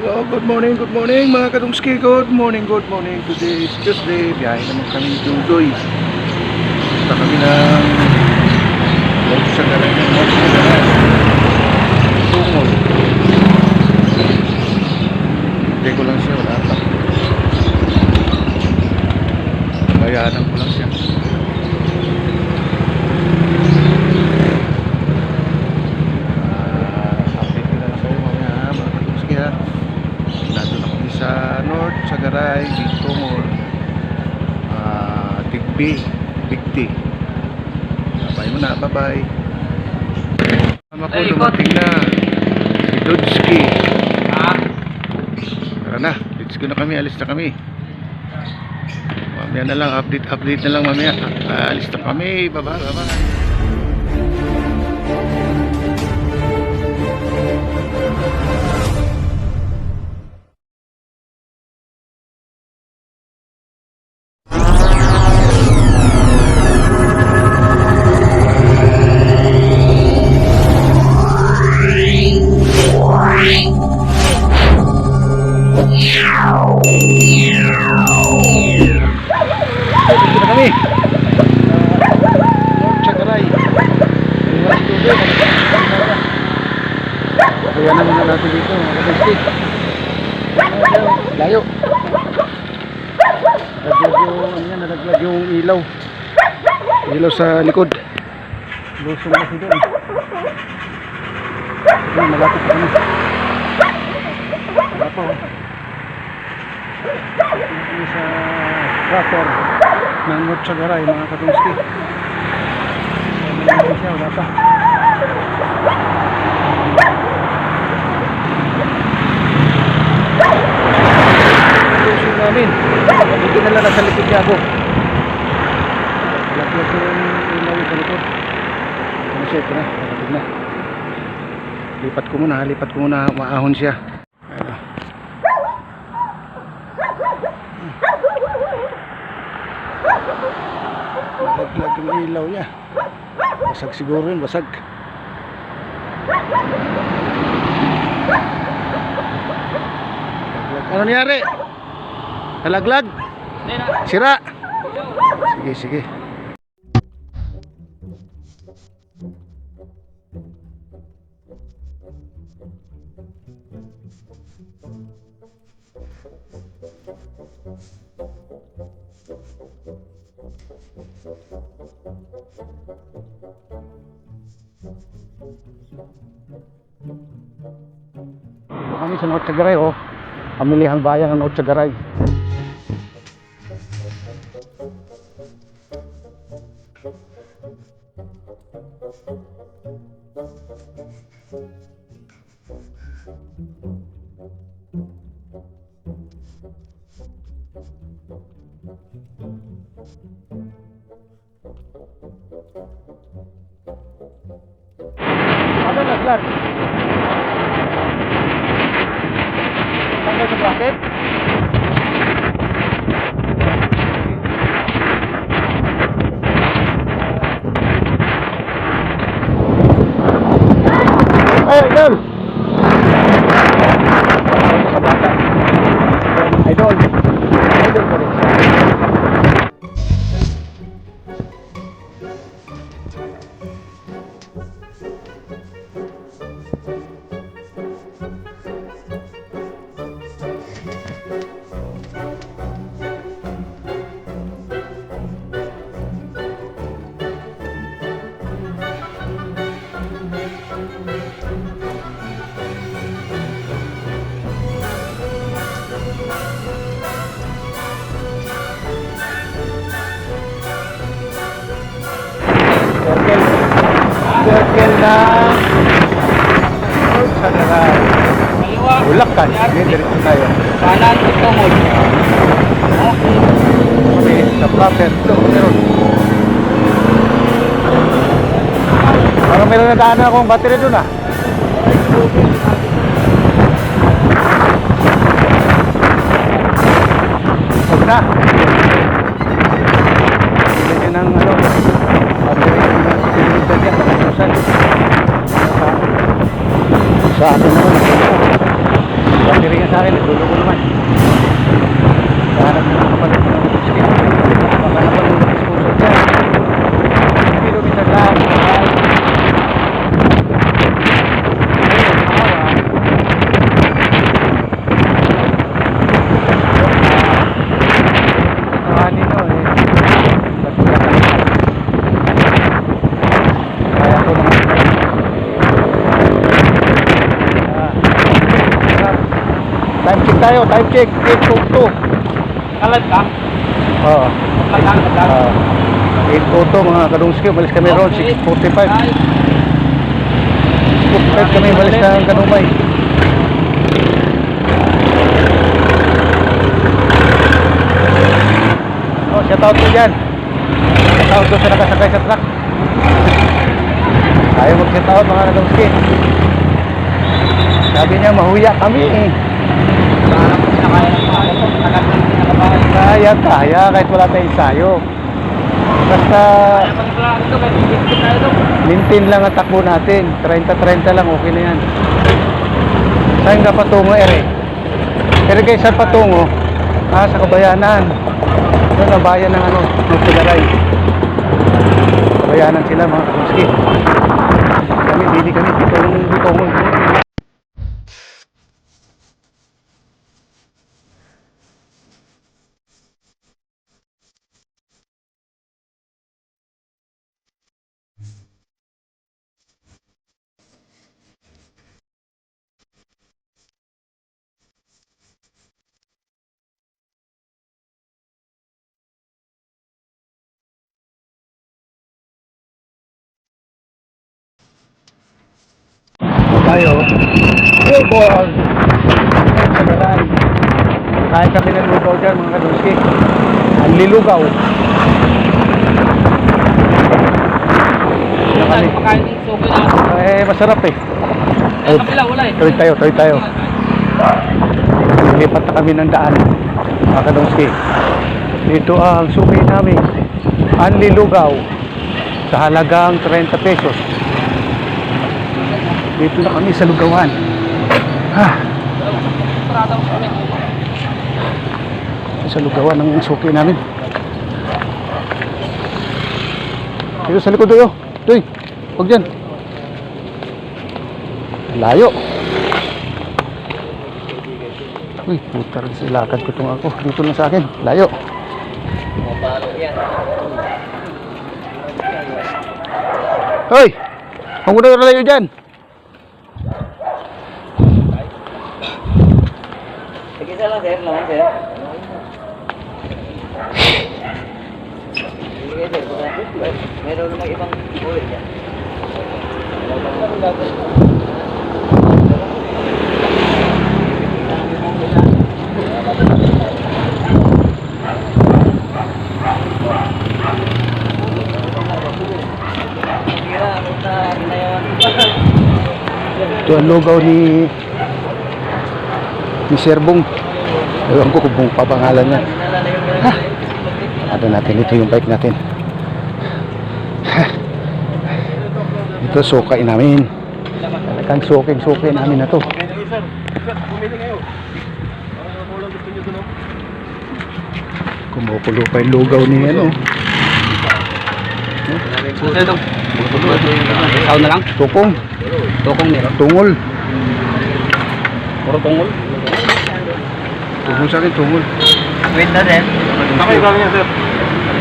Hello, good morning mga kadungski. Good morning. Today is Tuesday. Biyahe naman kami ni Jungjoy. Punta kami ng North Sagaray. Tungol. Hintay ko lang siya, wala pa. Bayanan ko lang siya. Update ko na lang kayo mamaya mga kadungski ha. Nandun na kami sa North Sagaray, Tungol, Tigbi, Bigti. Bye muna, bye-bye. Tama po, dumating na si Dodski. Tara na, let's go na kami, alis na kami. Mamaya na lang, update na lang mamaya. Alis na kami, bye-bye. Kami North Sagaray. Kaya naman natin dito mga kapatid. Layo. Nalaglag yung ilaw. Ilaw sa likod. Lusong kasi doon. Doon, malapit pa kami. Wala pa oh. Ini sa cracker ng North Sagaray mga kadungski. Malapit siya, wala pa. Lusong namin. Hindi na lang nasa likod niya ako. Malapit yung ilaw sa likod. Ano siya, ito na, malapit na. Lipat ko muna, maahon siya. Nalaglag yung ilaw niya. Basag siguro yun, basag. Ano nangyari? Nalaglag? Sira? Sige. Kami sa North Sagaray oh. Pamilihang bayan ng North Sagaray. Ano naglag? Tanggal sa bracket? Ay, idol! Sa bata. Idol pa rin. Circle na North Sagaray. Bulacan. Hindi, diretso tayo. Kanan Tungol. Kami sa Placer. Meron. Parang meron na daan akong battery doon ah. Huwag na. Hindi ng ano. Battery ng pinilitan niya. Sa atin naman. Battery nga sa tayo, time check, 8:02. Kalat ka? Oo. Kalat. 8:02 mga kadungski, umalis kami roon, 6:45. 6:45 kami umalis ng Kanumay. Oh, shout out po dyan. Shout out doon sa nakasakay sa truck. Ayaw mag-shout out mga kadungski. Sabi niya, mahuya kami eh. Kaya kahit wala tayong ensayo. Basta maintain lang ang takbo natin. 30-30 lang, okay na yan. Saan ka patungo, Ere? Ere kayo saan patungo? Sa Kabayanan. Doon ang bayan ng Nagpilaray. Kabayanan sila mga kamuski. Kami, hindi kami bitongo. Tayo. Billboard. Kain kami ng lugaw dyan mga kaduski. Ang lilugaw. Saan pakain ng sugo na? Masarap eh. Kapila, wala eh. Tuloy tayo. Lipat na kami ng daan mga kaduski. Dito ang suki namin. Ang lilugaw. Sa halagang 30 pesos. Dito na kami sa lugawan. Sa lugawan ng suki namin. Dito sa likod doyo. Doy, huwag dyan. Layo. Uy, putar silakad ko itong ako. Dito lang sa akin. Layo. Hoy! Huwag mo na layo dyan. Isa lang sir, naman sir. Meron namang ibang ulit yan. Ito ang lugaw ni Serbong. Ewan ko kung papangalan niya. Ano natin, ito yung bike natin. Ito sukay namin. Talagang sukay namin na to. Kumukulo pa yung lugaw ni ano. Sound na lang? Tukong. Tukong meron? Tungol. Puro tungol? Tungol sa akin, tungol. Wait na sir. Ako yung niya, sir.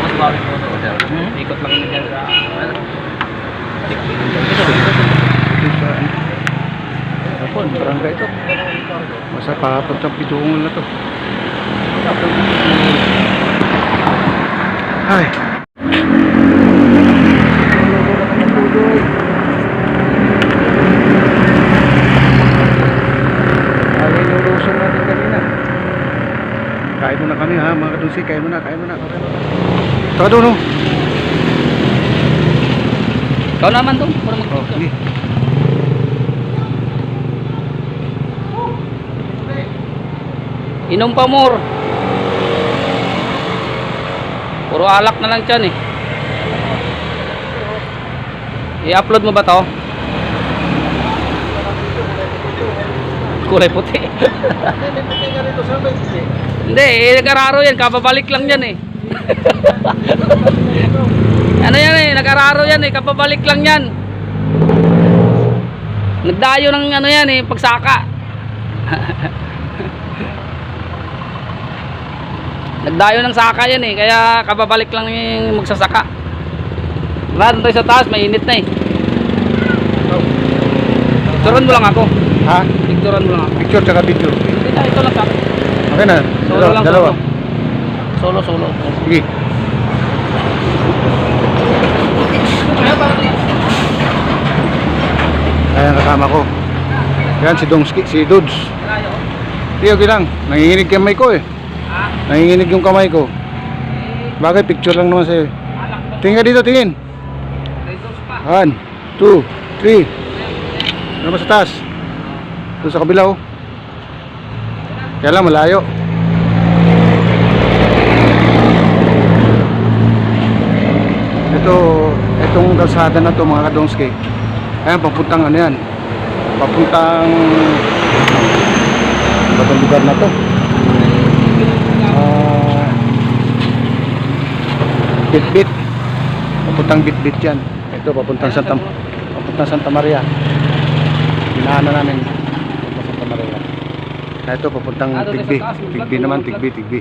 Mas bawi po ito sir. Ikot lang yun dyan sa... Ako, barangay ito. Basta papuntang pitungol na to. Ay. Kain muna kami ha mga kadusi, kain muna. Saka doon. Ikaw naman doon. Sige. Inom pa more. Puro alak na lang dyan eh. I-upload mo ba to? Kulay puti. Hindi, nag-araro yan. Kapabalik lang yan eh. Ano yan eh, nag-araro yan eh. Kapabalik lang yan. Nagdayo ng ano yan eh, pagsaka. Nagdayo ng saka yan eh, kaya kapabalik lang yung magsasaka. Lahat tayo sa taas, mainit na eh. Picturean mo lang ako. Ha? Picturean mo lang ako. Picture tsaka video. Ito lang sa akin. Okay na. Solo lang, Dalawa. Solo. Sige. Ayan kasama ko. Yan si Dongski, si Dudes. Hindi, okay lang. Nanginginig kamay ko eh. Nanginginig yung kamay ko. Bakit? Picture lang naman sa'yo. Tingin ka dito, tingin. 1, 2, 3. Ano ba sa taas? Doon sa kabila oh. Kaya lang malayo. Itong kalsada na to mga kadongski. Ayan, papuntang ano yan. Papuntang batong lugar na to. Bitbit. Papuntang Bitbit yan. Ito papuntang Santa Maria. Pinahan na namin papuntang Santa Maria. Ito papuntang Tigbi. Tigbi naman, Tigbi.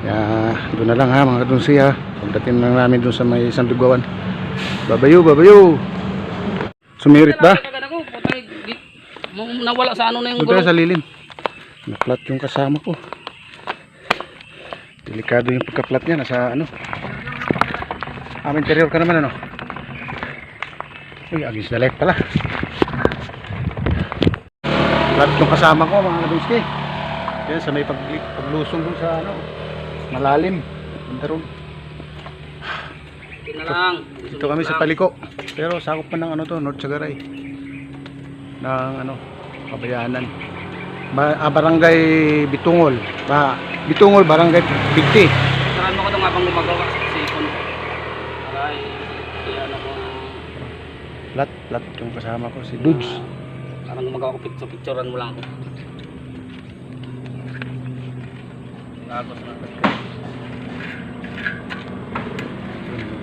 Kaya doon na lang ha mga kadongski ha. Pagdating lang namin doon sa may San Lugawan. Babayo. Sumirit ba? Nawala sa ano na yung Doon gulong. sa lilim. Naplat yung kasama ko. Delikado yung pagka-plat niya. Nasa ano. Interior ka naman ano. Uy, against the light pala. Plat yung kasama ko mga kadongski. Yan sa may paglusong dun sa ano. Malalim. Pandaron. Ito kami sa Paliko. Pero sakop pa ng ano to, North Sagaray. Ng ano, Kabayanan. Barangay Bitungol. Bitungol, Barangay Bigti. Sarahan mo ko ito nga bang gumagawa sa sipon. Aray, ano ko. Plat yung kasama ko, si Dudes. Parang gumagawa ko picturean mo lang ako. Lagos na.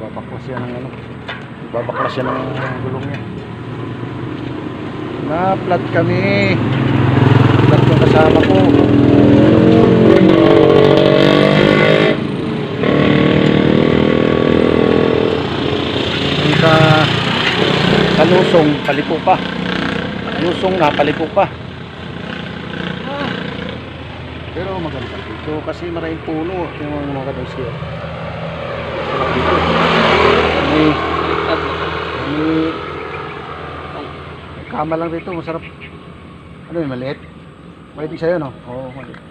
Babaklas siya ng ano. Babaklas siya ng gulong niya. Na-plat kami. Plat yung kasama ko. Sa Lusong, paliko pa. Lusong na, paliko pa. Pero maganda dito kasi maraming puno. Yung mga kadongski. May kama lang dito, masarap. Ano yun, maliit? Maliit sa'yo, no? Oo, maliit.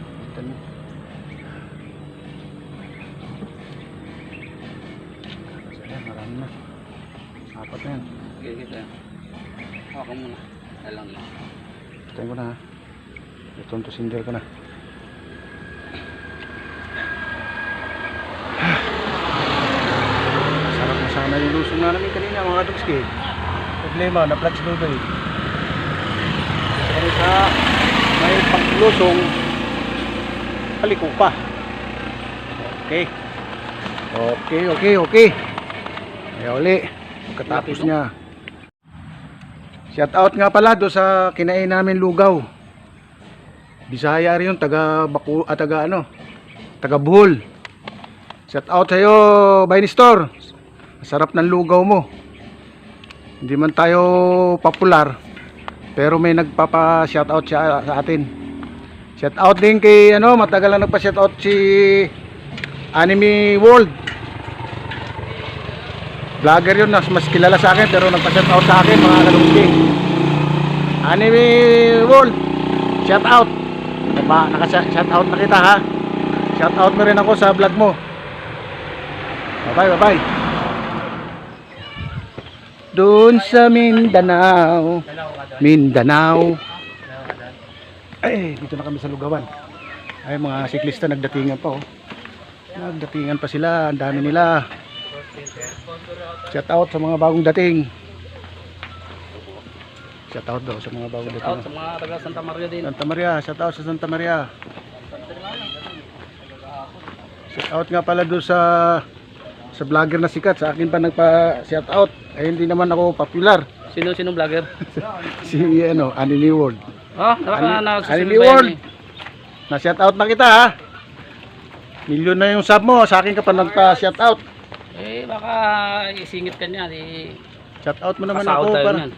Marami na. Apat na yan. Sige. Hawakan muna. Alam na. Patayin ko na ha. Itong tusinder ko na. Sarap na sana yung lusong na namin kanina mga kadugski. Problema, na-flat si Dodoy. Dito kami sa may paglusong paliko pa. Okay. Kaya uli, pagkatapos niya. Shout out nga pala do sa kinain namin lugaw. Bisaya rin yung taga Bohol. Shout out sa'yo, Baini Store. Masarap ng lugaw mo. Hindi man tayo popular, pero may nagpapa-shout out siya sa atin. Shout out din kay matagal na nagpa-shout out si Anime World. Vlogger yun, mas kilala sa akin pero nagpa-shout out sa akin mga kadungski. Anime World, shout out. Naka-shout out na kita ha. Shout out mo rin ako sa vlog mo. Bye. Doon sa Mindanao. Ay, dito na kami sa Lugawan. Ay, mga siklista nagdatingan pa oh. Nagdatingan pa sila, ang dami nila. Shout out sa mga bagong dating. Shout out daw sa mga bagong dating. Shout out sa mga taga Santa Maria din. Santa Maria, shout out sa Santa Maria. Shout out nga pala doon sa vlogger na sikat. Sa akin pa nagpa-shout out. Ay hindi naman ako popular. Sino vlogger? Si Anime World. Anime World. Na shout out na kita ha. Milyon na yung sub mo. Sa akin ka pa nagpa-shout out. Baka isingit ka niya. Shout out mo naman Pasahod ako tayo para niyan.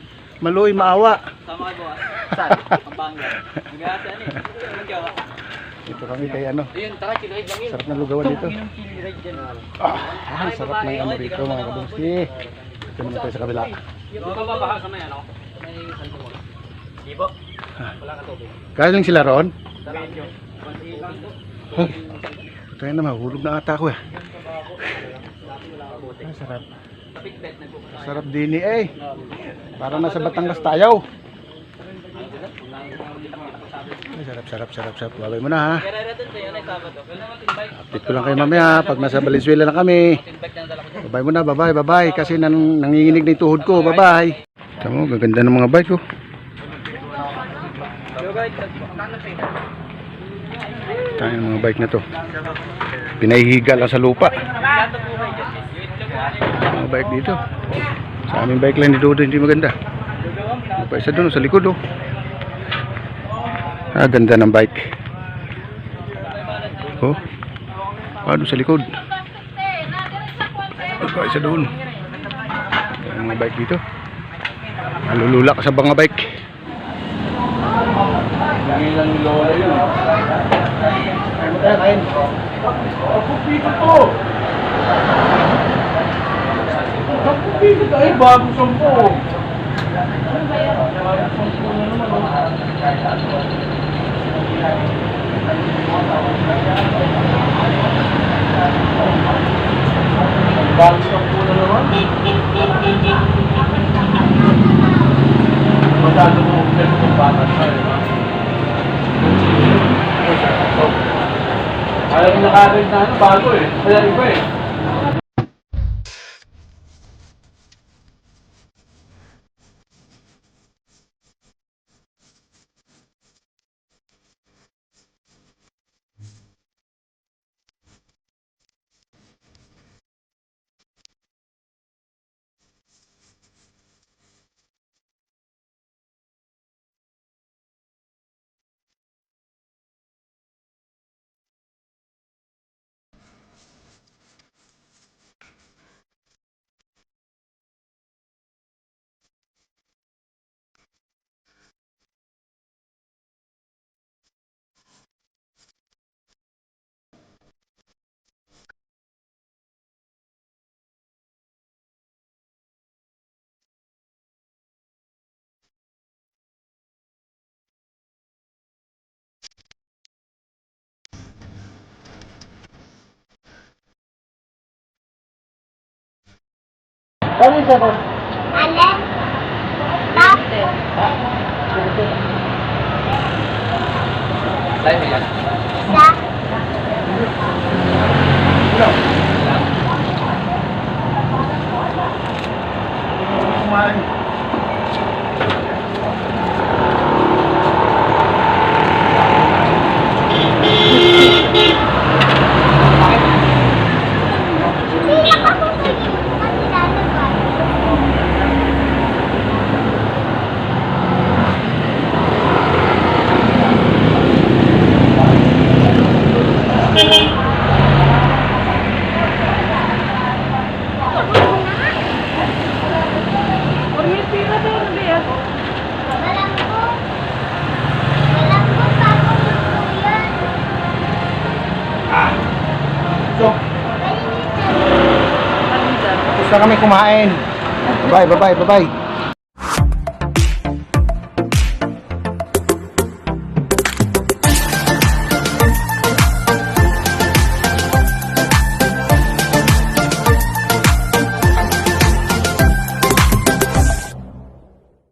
maluoy maawa. Tama ko. Saan? Pampanga. Magkakasya ni. Dito kami kay ano. Ayun, taka, chili lang yun. Sarap ng lugawan dito. Chili ride dyan. Sarap ng ano rito mga kabungsi. Ito naman tayo sa kabila. Yung kababaha sa may ano? May santo mo. Ibo. Wala ka tubig. Galing sila roon? Medyo. Huh. Tayo na mahulog na ata ako eh. Sarap. Sarap din eh. Para nasa Batangas tayo. Sarap. Babay mo na ha. Update ko lang kayo mamaya pag nasa Valenzuela na kami. Babay mo na, bye. Kasi nanginginig na yung tuhod ko. Bye. Tama mo, gaganda ng mga bike ko. Tayo ng mga bike na to. Pinahihiga lang sa lupa. Mga bike dito. Sa aming bike lang dito hindi maganda. Pa isa doon sa likod oh. Ganda ng bike. Oh. Doon sa likod. Pa isa doon. Mga bike dito. Malulula ka sa mga bike. Ilang lola yun. Kain. Ako pito to. Ako pito to. Ay, bago 10. Bago 10 na naman. Masyado mo kung bata siya. Ayaw yung nakakit na ano, bago eh. Kaya iba eh. Ano siya ko? Alin? Tap? Tayo mo yan. Sa? Gusto kami kumain. Bye.